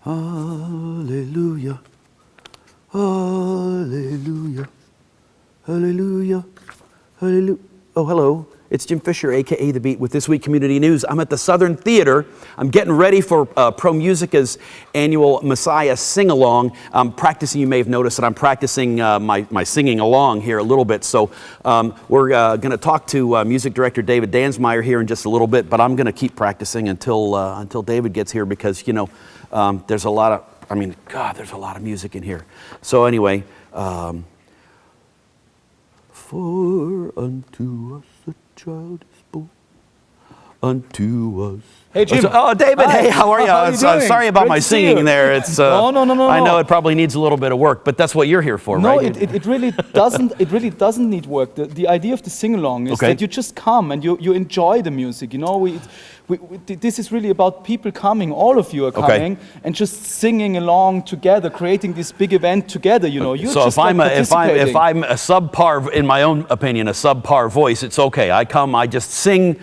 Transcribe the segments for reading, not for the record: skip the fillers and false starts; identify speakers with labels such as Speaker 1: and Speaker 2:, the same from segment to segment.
Speaker 1: Hallelujah. Hallelujah. Hallelujah. Hallelujah. Oh, hello. It's Jim Fisher, a.k.a. The Beat, with This Week Community News. I'm at the Southern Theater. I'm getting ready for ProMusica's annual Messiah sing-along. I'm practicing, you may have noticed that I'm practicing my singing along here a little bit. So we're going to talk to music director David Dansmeyer here in just a little bit, but I'm going to keep practicing until David gets here because, you know, there's a lot of, I mean, God, there's a lot of music in here. So anyway, for unto us a child is born, unto us.
Speaker 2: Hey, Jim.
Speaker 1: Oh, David.
Speaker 2: Hi.
Speaker 1: Hey, how are you?
Speaker 2: How are you doing?
Speaker 1: Sorry about
Speaker 2: Great
Speaker 1: my
Speaker 2: to see
Speaker 1: singing
Speaker 2: you.
Speaker 1: there. It's
Speaker 2: No.
Speaker 1: I know it probably needs a little bit of work, but that's what you're here for,
Speaker 2: no,
Speaker 1: right?
Speaker 2: it really doesn't. It really doesn't need work. The idea of the sing-along is that you just come and you enjoy the music. You know, this is really about people coming. All of you are coming and just singing along together, creating this big event together. You know, you
Speaker 1: so
Speaker 2: just
Speaker 1: if I'm a subpar, in my own opinion, a subpar voice, it's okay. I come, I just sing.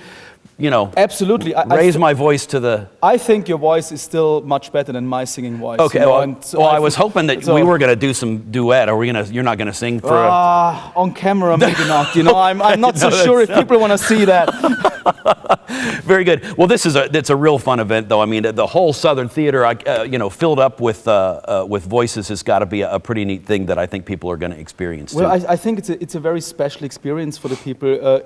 Speaker 1: You know,
Speaker 2: absolutely.
Speaker 1: Raise my voice to the.
Speaker 2: I think your voice is still much better than my singing voice.
Speaker 1: Okay.
Speaker 2: You know?
Speaker 1: I was hoping that we were going to do some duet. Are we going to? You're not going to sing for?
Speaker 2: On camera, maybe not. You know, I'm not so sure if people want to see that.
Speaker 1: Very good. Well, it's a real fun event, though. I mean, the whole Southern Theater, you know, filled up with voices has got to be a pretty neat thing that I think people are going to experience.
Speaker 2: Well,
Speaker 1: too.
Speaker 2: I think it's a very special experience for the people.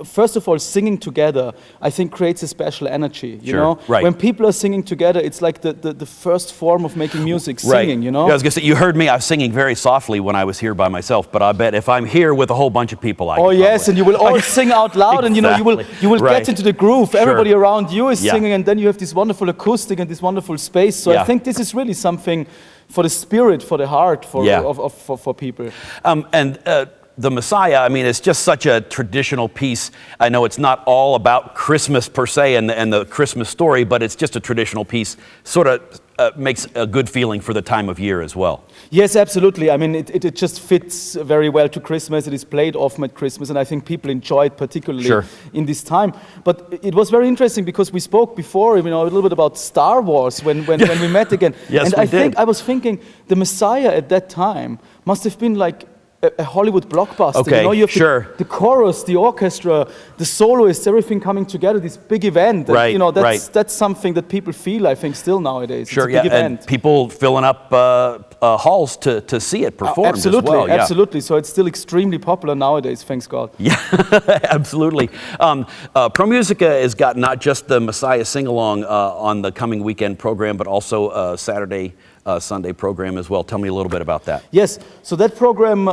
Speaker 2: First of all, singing together, I think, creates a special energy. You know,
Speaker 1: right.
Speaker 2: When people are singing together, it's like the first form of making music, singing. You know.
Speaker 1: Yeah, I was going to say, you heard me. I was singing very softly when I was here by myself, but I bet if I'm here with a whole bunch of people,
Speaker 2: yes, and you will all sing out loud, and you know you will get into the groove. Everybody around you is singing, and then you have this wonderful acoustic and this wonderful space. So I think this is really something for the spirit, for the heart, for people.
Speaker 1: The Messiah, I mean, it's just such a traditional piece. I know it's not all about Christmas per se and the Christmas story, but it's just a traditional piece. Sort of makes a good feeling for the time of year as well.
Speaker 2: Yes, absolutely. I mean, it just fits very well to Christmas. It is played often at Christmas, and I think people enjoy it particularly in this time. But it was very interesting because we spoke before, you know, a little bit about Star Wars when we met again.
Speaker 1: Yes,
Speaker 2: and I was thinking the Messiah at that time must have been like a Hollywood blockbuster.
Speaker 1: Okay,
Speaker 2: you know, you have the chorus, the orchestra, the soloists, everything coming together, this big event. And, you know, that's something that people feel, I think, still nowadays.
Speaker 1: Sure,
Speaker 2: it's a big event.
Speaker 1: And people filling up halls to see it performed
Speaker 2: absolutely,
Speaker 1: as well.
Speaker 2: Absolutely. So it's still extremely popular nowadays, thanks God.
Speaker 1: Yeah, absolutely. ProMusica has got not just the Messiah sing-along on the coming weekend program, but also Saturday, Sunday program as well. Tell me a little bit about that.
Speaker 2: Yes, so that program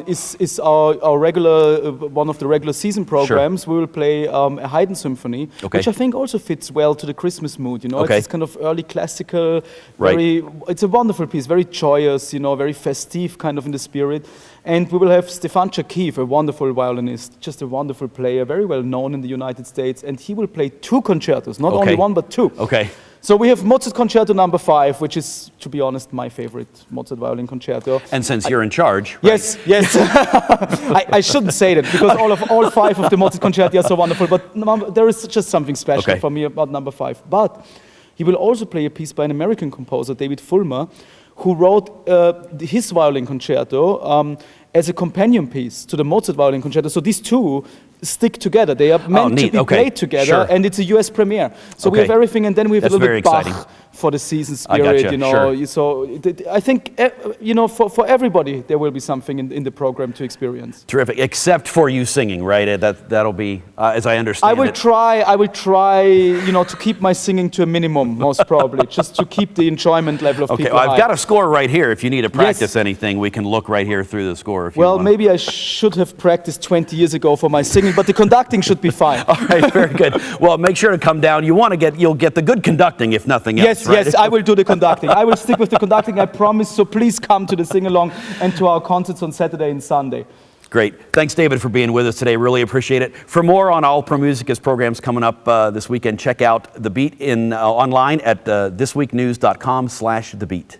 Speaker 2: is our regular, one of the regular season programs. We will play a Haydn symphony, which I think also fits well to the Christmas mood. You know, it's kind of early classical, it's a wonderful piece, very joyous, you know, very festive kind of in the spirit. And we will have Stefan Chakiv, a wonderful violinist, just a wonderful player, very well known in the United States, and he will play two concertos, not only one, but two.
Speaker 1: Okay.
Speaker 2: So we have Mozart Concerto No. 5, which is, to be honest, my favorite Mozart violin concerto.
Speaker 1: And since you're in charge,
Speaker 2: yes. I shouldn't say that because all 5 of the Mozart Concerti are so wonderful, but there is just something special for me about No. 5. But he will also play a piece by an American composer, David Fulmer, who wrote his violin concerto as a companion piece to the Mozart violin concerto. So these two stick together. They are meant to be played together, and it's a US premiere. So we have everything, and then we have a little bit Bach for the season spirit, you know. So I think, you know, for everybody, there will be something in the program to experience.
Speaker 1: Terrific, except for you singing, right? That'll be, as I understand
Speaker 2: I will try, you know, to keep my singing to a minimum, most probably, just to keep the enjoyment level of people
Speaker 1: I've
Speaker 2: high.
Speaker 1: got a score right here. If you need to practice anything, we can look right here through the score. If you want.
Speaker 2: Maybe I should have practiced 20 years ago for my singing, but the conducting should be fine.
Speaker 1: All right, very good. Well, make sure to come down. You'll get the good conducting, if nothing else.
Speaker 2: Yes, I will do the conducting. I will stick with the conducting, I promise. So please come to the sing-along and to our concerts on Saturday and Sunday.
Speaker 1: Great. Thanks, David, for being with us today. Really appreciate it. For more on all ProMusica's programs coming up this weekend, check out The Beat online at thisweeknews.com/thebeat.